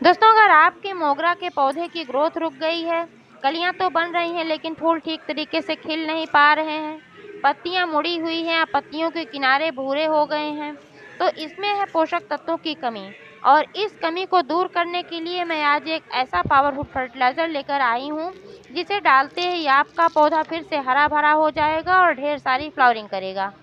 दोस्तों, अगर आपके मोगरा के पौधे की ग्रोथ रुक गई है, कलियां तो बन रही हैं लेकिन फूल ठीक तरीके से खिल नहीं पा रहे हैं, पत्तियां मुड़ी हुई हैं, पत्तियों के किनारे भूरे हो गए हैं, तो इसमें है पोषक तत्वों की कमी। और इस कमी को दूर करने के लिए मैं आज एक ऐसा पावरफुल फर्टिलाइज़र लेकर आई हूँ, जिसे डालते ही आपका पौधा फिर से हरा भरा हो जाएगा और ढेर सारी फ्लावरिंग करेगा।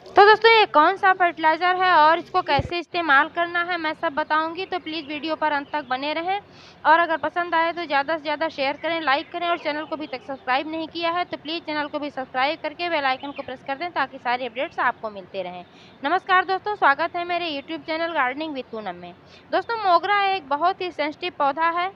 तो दोस्तों, ये कौन सा फर्टिलाइज़र है और इसको कैसे इस्तेमाल करना है मैं सब बताऊंगी, तो प्लीज़ वीडियो पर अंत तक बने रहें। और अगर पसंद आए तो ज़्यादा से ज़्यादा शेयर करें, लाइक करें, और चैनल को अभी तक सब्सक्राइब नहीं किया है तो प्लीज़ चैनल को भी सब्सक्राइब करके बेल आइकन को प्रेस कर दें ताकि सारे अपडेट्स आपको मिलते रहें। नमस्कार दोस्तों, स्वागत है मेरे YouTube channel gardening with Poonam में। दोस्तों, मोगरा एक बहुत ही सेंसिटिव पौधा है।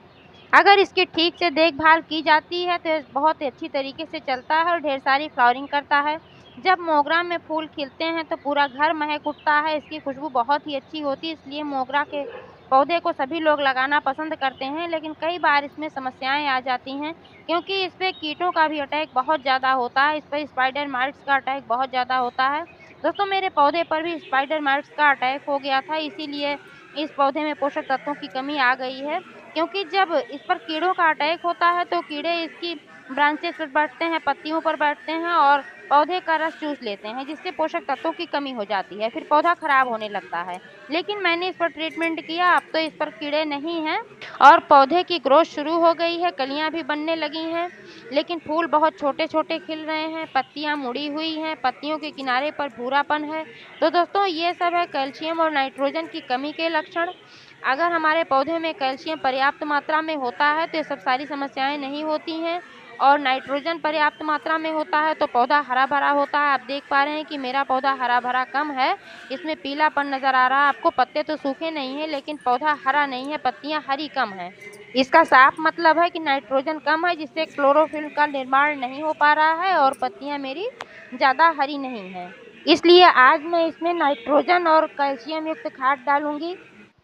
अगर इसकी ठीक से देखभाल की जाती है तो बहुत अच्छी तरीके से चलता है और ढेर सारी फ्लावरिंग करता है। जब मोगरा में फूल खिलते हैं तो पूरा घर महक उठता है, इसकी खुशबू बहुत ही अच्छी होती है, इसलिए मोगरा के पौधे को सभी लोग लगाना पसंद करते हैं। लेकिन कई बार इसमें समस्याएं आ जाती हैं, क्योंकि इस पर कीटों का भी अटैक बहुत ज़्यादा होता है, इस पर स्पाइडर माइट्स का अटैक बहुत ज़्यादा होता है। दोस्तों, मेरे पौधे पर भी स्पाइडर माइट्स का अटैक हो गया था, इसीलिए इस पौधे में पोषक तत्वों की कमी आ गई है। क्योंकि जब इस पर कीड़ों का अटैक होता है तो कीड़े इसकी ब्रांचेस पर बैठते हैं, पत्तियों पर बैठते हैं और पौधे का रस चूस लेते हैं, जिससे पोषक तत्वों की कमी हो जाती है, फिर पौधा खराब होने लगता है। लेकिन मैंने इस पर ट्रीटमेंट किया, अब तो इस पर कीड़े नहीं हैं और पौधे की ग्रोथ शुरू हो गई है, कलियां भी बनने लगी हैं, लेकिन फूल बहुत छोटे छोटे खिल रहे हैं, पत्तियां मुड़ी हुई हैं, पत्तियों के किनारे पर भूरापन है। तो दोस्तों, ये सब है कैल्शियम और नाइट्रोजन की कमी के लक्षण। अगर हमारे पौधे में कैल्शियम पर्याप्त मात्रा में होता है तो ये सब सारी समस्याएं नहीं होती हैं, और नाइट्रोजन पर्याप्त मात्रा में होता है तो पौधा हरा भरा होता है। आप देख पा रहे हैं कि मेरा पौधा हरा भरा कम है, इसमें पीलापन नज़र आ रहा है आपको। पत्ते तो सूखे नहीं हैं लेकिन पौधा हरा नहीं है, पत्तियां हरी कम हैं। इसका साफ मतलब है कि नाइट्रोजन कम है, जिससे क्लोरोफिल का निर्माण नहीं हो पा रहा है और पत्तियां मेरी ज़्यादा हरी नहीं हैं। इसलिए आज मैं इसमें नाइट्रोजन और कैल्शियम युक्त खाद डालूंगी,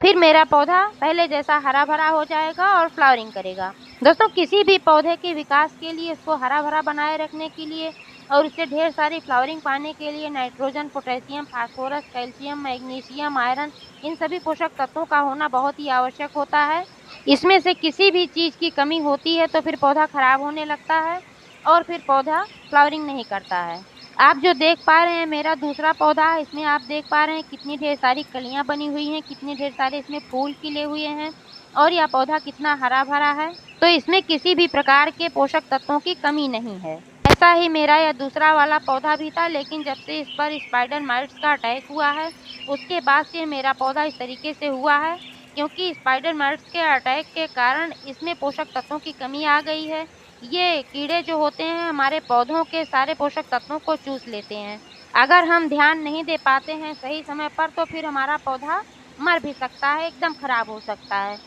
फिर मेरा पौधा पहले जैसा हरा भरा हो जाएगा और फ्लावरिंग करेगा। दोस्तों, किसी भी पौधे के विकास के लिए, इसको हरा भरा बनाए रखने के लिए और इससे ढेर सारी फ्लावरिंग पाने के लिए nitrogen, potassium, phosphorus, calcium, magnesium, iron, इन सभी पोषक तत्वों का होना बहुत ही आवश्यक होता है। इसमें से किसी भी चीज़ की कमी होती है तो फिर पौधा खराब होने लगता है और फिर पौधा फ्लावरिंग नहीं करता है। आप जो देख पा रहे हैं मेरा दूसरा पौधा है, इसमें आप देख पा रहे हैं कितनी ढेर सारी कलियां बनी हुई हैं, कितने ढेर सारे इसमें फूल खिले हुए हैं और यह पौधा कितना हरा भरा है। तो इसमें किसी भी प्रकार के पोषक तत्वों की कमी नहीं है। ऐसा ही मेरा यह दूसरा वाला पौधा भी था, लेकिन जब से इस पर स्पाइडर माइट्स का अटैक हुआ है उसके बाद से मेरा पौधा इस तरीके से हुआ है, क्योंकि स्पाइडर माइट्स के अटैक के कारण इसमें पोषक तत्वों की कमी आ गई है। ये कीड़े जो होते हैं हमारे पौधों के सारे पोषक तत्वों को चूस लेते हैं। अगर हम ध्यान नहीं दे पाते हैं सही समय पर तो फिर हमारा पौधा मर भी सकता है, एकदम खराब हो सकता है।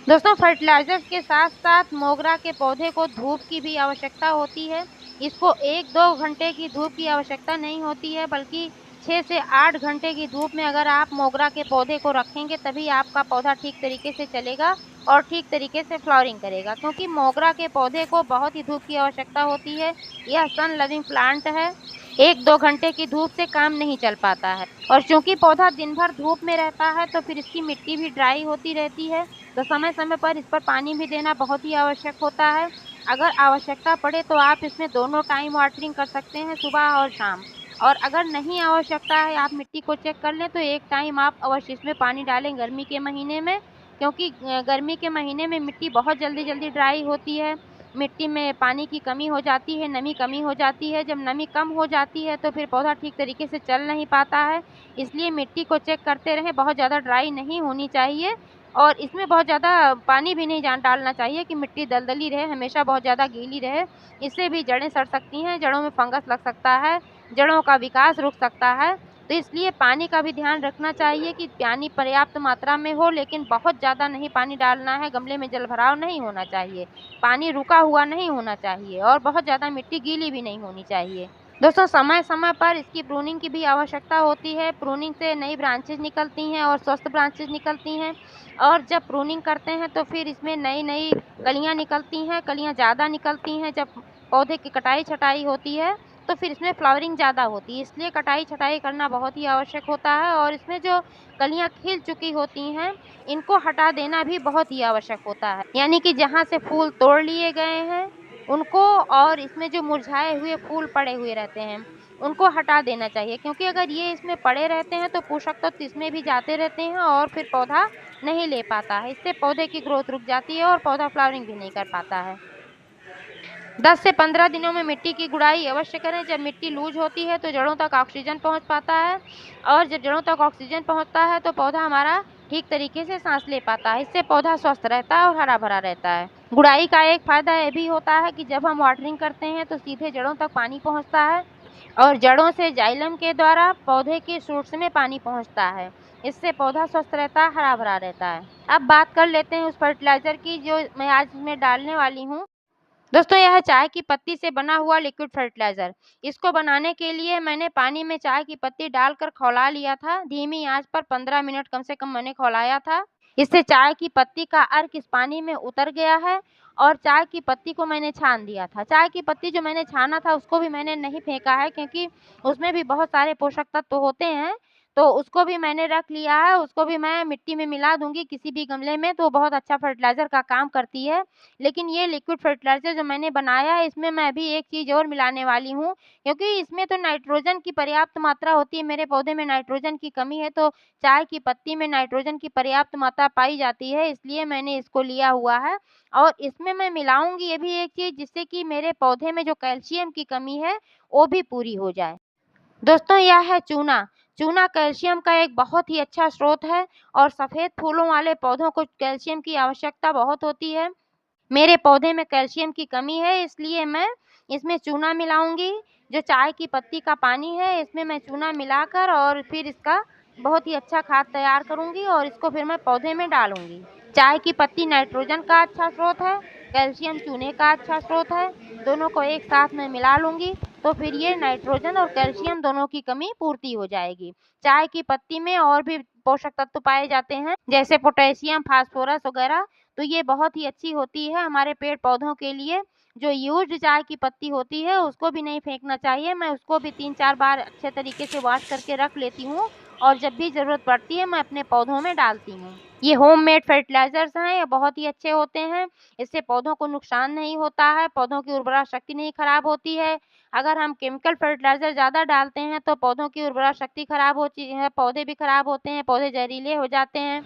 दोस्तों, फर्टिलाइजर्स के साथ साथ मोगरा के पौधे को धूप की भी आवश्यकता होती है। इसको 1-2 घंटे की धूप की आवश्यकता नहीं होती है, बल्कि 6 से 8 घंटे की धूप में अगर आप मोगरा के पौधे को रखेंगे तभी आपका पौधा ठीक तरीके से चलेगा और ठीक तरीके से फ्लावरिंग करेगा, क्योंकि मोगरा के पौधे को बहुत ही धूप की आवश्यकता होती है। यह सन लविंग प्लांट है, 1-2 घंटे की धूप से काम नहीं चल पाता है। और चूंकि पौधा दिन भर धूप में रहता है तो फिर इसकी मिट्टी भी ड्राई होती रहती है, तो समय समय पर इस पर पानी भी देना बहुत ही आवश्यक होता है। अगर आवश्यकता पड़े तो आप इसमें दोनों टाइम वाटरिंग कर सकते हैं, सुबह और शाम। और अगर नहीं आवश्यकता है, आप मिट्टी को चेक कर लें तो एक टाइम आप अवश्य इसमें पानी डालें गर्मी के महीने में, क्योंकि गर्मी के महीने में मिट्टी बहुत जल्दी जल्दी ड्राई होती है, मिट्टी में पानी की कमी हो जाती है, नमी कमी हो जाती है। जब नमी कम हो जाती है तो फिर पौधा ठीक तरीके से चल नहीं पाता है, इसलिए मिट्टी को चेक करते रहें, बहुत ज़्यादा ड्राई नहीं होनी चाहिए और इसमें बहुत ज़्यादा पानी भी नहीं डालना चाहिए कि मिट्टी दलदली रहे, हमेशा बहुत ज़्यादा गीली रहे। इससे भी जड़ें सड़ सकती हैं, जड़ों में फंगस लग सकता है, जड़ों का विकास रुक सकता है। तो इसलिए पानी का भी ध्यान रखना चाहिए कि पानी पर्याप्त मात्रा में हो, लेकिन बहुत ज़्यादा नहीं पानी डालना है, गमले में जल भराव नहीं होना चाहिए, पानी रुका हुआ नहीं होना चाहिए और बहुत ज़्यादा मिट्टी गीली भी नहीं होनी चाहिए। दोस्तों, समय समय पर इसकी प्रूनिंग की भी आवश्यकता होती है। प्रूनिंग से नई ब्रांचेज निकलती हैं और स्वस्थ ब्रांचेज निकलती हैं, और जब प्रूनिंग करते हैं तो फिर इसमें नई नई कलियां निकलती हैं, कलियां ज़्यादा निकलती हैं। जब पौधे की कटाई छटाई होती है तो फिर इसमें फ्लावरिंग ज़्यादा होती है, इसलिए कटाई छटाई करना बहुत ही आवश्यक होता है। और इसमें जो कलियाँ खिल चुकी होती हैं, इनको हटा देना भी बहुत ही आवश्यक होता है। यानी कि जहाँ से फूल तोड़ लिए गए हैं उनको, और इसमें जो मुरझाए हुए फूल पड़े हुए रहते हैं उनको हटा देना चाहिए, क्योंकि अगर ये इसमें पड़े रहते हैं तो पोषक तत्व इसमें भी जाते रहते हैं और फिर पौधा नहीं ले पाता है। इससे पौधे की ग्रोथ रुक जाती है और पौधा फ्लावरिंग भी नहीं कर पाता है। 10 से 15 दिनों में मिट्टी की गुड़ाई अवश्य करें। जब मिट्टी लूज होती है तो जड़ों तक ऑक्सीजन पहुंच पाता है, और जब जड़ों तक ऑक्सीजन पहुंचता है तो पौधा हमारा ठीक तरीके से सांस ले पाता है। इससे पौधा स्वस्थ रहता है और हरा भरा रहता है। गुड़ाई का एक फायदा यह भी होता है कि जब हम वाटरिंग करते हैं तो सीधे जड़ों तक पानी पहुंचता है, और जड़ों से जाइलम के द्वारा पौधे के शूट्स में पानी पहुंचता है। इससे पौधा स्वस्थ रहता है, हरा भरा रहता है। अब बात कर लेते हैं उस फर्टिलाइजर की जो मैं आज इसमें डालने वाली हूँ। दोस्तों, यह चाय की पत्ती से बना हुआ लिक्विड फर्टिलाइजर। इसको बनाने के लिए मैंने पानी में चाय की पत्ती डालकर खौला लिया था। धीमी आंच पर 15 मिनट कम से कम मैंने खौलाया था। इससे चाय की पत्ती का अर्क इस पानी में उतर गया है, और चाय की पत्ती को मैंने छान दिया था। चाय की पत्ती जो मैंने छाना था उसको भी मैंने नहीं फेंका है, क्योंकि उसमें भी बहुत सारे पोषक तत्व होते हैं, तो उसको भी मैंने रख लिया है। उसको भी मैं मिट्टी में मिला दूंगी किसी भी गमले में, तो बहुत अच्छा फर्टिलाइजर का काम करती है। लेकिन ये लिक्विड फर्टिलाइजर जो मैंने बनाया है, इसमें मैं अभी एक चीज़ और मिलाने वाली हूँ, क्योंकि इसमें तो नाइट्रोजन की पर्याप्त मात्रा होती है। मेरे पौधे में नाइट्रोजन की कमी है, तो चाय की पत्ती में नाइट्रोजन की पर्याप्त मात्रा पाई जाती है, इसलिए मैंने इसको लिया हुआ है। और इसमें मैं मिलाऊंगी ये भी एक चीज़, जिससे कि मेरे पौधे में जो कैल्शियम की कमी है वो भी पूरी हो जाए। दोस्तों, यह है चूना। चूना कैल्शियम का एक बहुत ही अच्छा स्रोत है, और सफ़ेद फूलों वाले पौधों को कैल्शियम की आवश्यकता बहुत होती है। मेरे पौधे में कैल्शियम की कमी है, इसलिए मैं इसमें चूना मिलाऊंगी। जो चाय की पत्ती का पानी है, इसमें मैं चूना मिलाकर और फिर इसका बहुत ही अच्छा खाद तैयार करूंगी, और इसको फिर मैं पौधे में डालूंगी। चाय की पत्ती नाइट्रोजन का अच्छा स्रोत है, कैल्शियम चूने का अच्छा स्रोत है। दोनों को एक साथ में मिला लूंगी, तो फिर ये नाइट्रोजन और कैल्शियम दोनों की कमी पूर्ति हो जाएगी। चाय की पत्ती में और भी पोषक तत्व पाए जाते हैं, जैसे पोटेशियम, फास्फोरस वगैरह, तो ये बहुत ही अच्छी होती है हमारे पेड़ पौधों के लिए। जो यूज्ड चाय की पत्ती होती है उसको भी नहीं फेंकना चाहिए। मैं उसको भी 3-4 बार अच्छे तरीके से वॉश करके रख लेती हूँ, और जब भी ज़रूरत पड़ती है मैं अपने पौधों में डालती हूँ। ये होममेड फर्टिलाइजर्स हैं, ये बहुत ही अच्छे होते हैं। इससे पौधों को नुकसान नहीं होता है, पौधों की उर्वरा शक्ति नहीं खराब होती है। अगर हम केमिकल फर्टिलाइजर ज़्यादा डालते हैं तो पौधों की उर्वरा शक्ति खराब होती है, पौधे भी खराब होते हैं, पौधे जहरीले हो जाते हैं।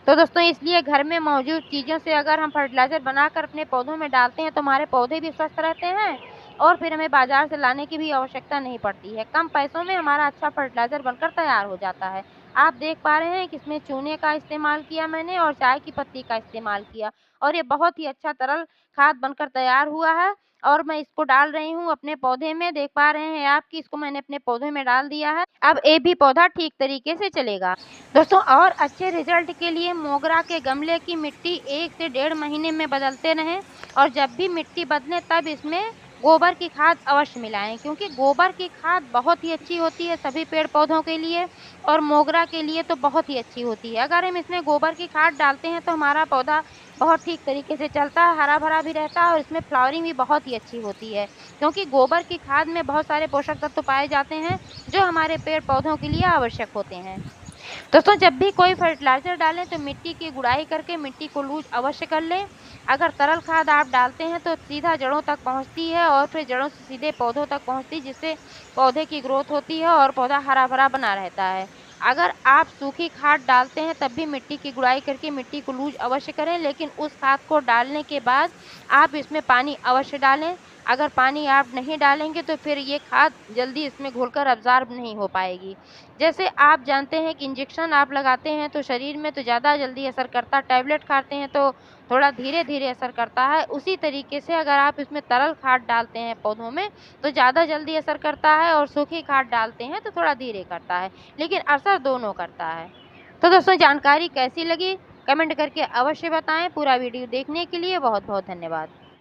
तो दोस्तों, इसलिए घर में मौजूद चीज़ों से अगर हम फर्टिलाइज़र बनाकर अपने पौधों में डालते हैं तो हमारे पौधे भी स्वस्थ रहते हैं, और फिर हमें बाज़ार से लाने की भी आवश्यकता नहीं पड़ती है। कम पैसों में हमारा अच्छा फर्टिलाइज़र बनकर तैयार हो जाता है। आप देख पा रहे हैं कि इसमें चूने का इस्तेमाल किया मैंने और चाय की पत्ती का इस्तेमाल किया, और ये बहुत ही अच्छा तरल खाद बनकर तैयार हुआ है। और मैं इसको डाल रही हूँ अपने पौधे में। देख पा रहे हैं आप कि इसको मैंने अपने पौधे में डाल दिया है। अब ये भी पौधा ठीक तरीके से चलेगा। दोस्तों, और अच्छे रिजल्ट के लिए मोगरा के गमले की मिट्टी 1 से 1.5 महीने में बदलते रहें, और जब भी मिट्टी बदले तब इसमें गोबर की खाद अवश्य मिलाएं, क्योंकि गोबर की खाद बहुत ही अच्छी होती है सभी पेड़ पौधों के लिए, और मोगरा के लिए तो बहुत ही अच्छी होती है। अगर हम इसमें गोबर की खाद डालते हैं तो हमारा पौधा बहुत ठीक तरीके से चलता है, हरा भरा भी रहता है, और इसमें फ्लावरिंग भी बहुत ही अच्छी होती है, क्योंकि गोबर की खाद में बहुत सारे पोषक तत्व पाए जाते हैं जो हमारे पेड़ पौधों के लिए आवश्यक होते हैं। दोस्तों, जब भी कोई फर्टिलाइज़र डालें तो मिट्टी की गुड़ाई करके मिट्टी को लूज अवश्य कर लें। अगर तरल खाद आप डालते हैं तो सीधा जड़ों तक पहुंचती है, और फिर जड़ों से सीधे पौधों तक पहुंचती है, जिससे पौधे की ग्रोथ होती है और पौधा हरा भरा बना रहता है। अगर आप सूखी खाद डालते हैं तब भी मिट्टी की गुड़ाई करके मिट्टी को लूज अवश्य करें, लेकिन उस खाद को डालने के बाद आप इसमें पानी अवश्य डालें। अगर पानी आप नहीं डालेंगे तो फिर ये खाद जल्दी इसमें घुलकर अब्ज़ॉर्ब नहीं हो पाएगी। जैसे आप जानते हैं कि इंजेक्शन आप लगाते हैं तो शरीर में तो ज़्यादा जल्दी असर करता है, टैबलेट खाते हैं तो थोड़ा धीरे धीरे असर करता है। उसी तरीके से अगर आप इसमें तरल खाद डालते हैं पौधों में तो ज़्यादा जल्दी असर करता है, और सूखी खाद डालते हैं तो थोड़ा धीरे करता है, लेकिन असर दोनों करता है। तो दोस्तों, जानकारी कैसी लगी कमेंट करके अवश्य बताएं। पूरा वीडियो देखने के लिए बहुत बहुत धन्यवाद।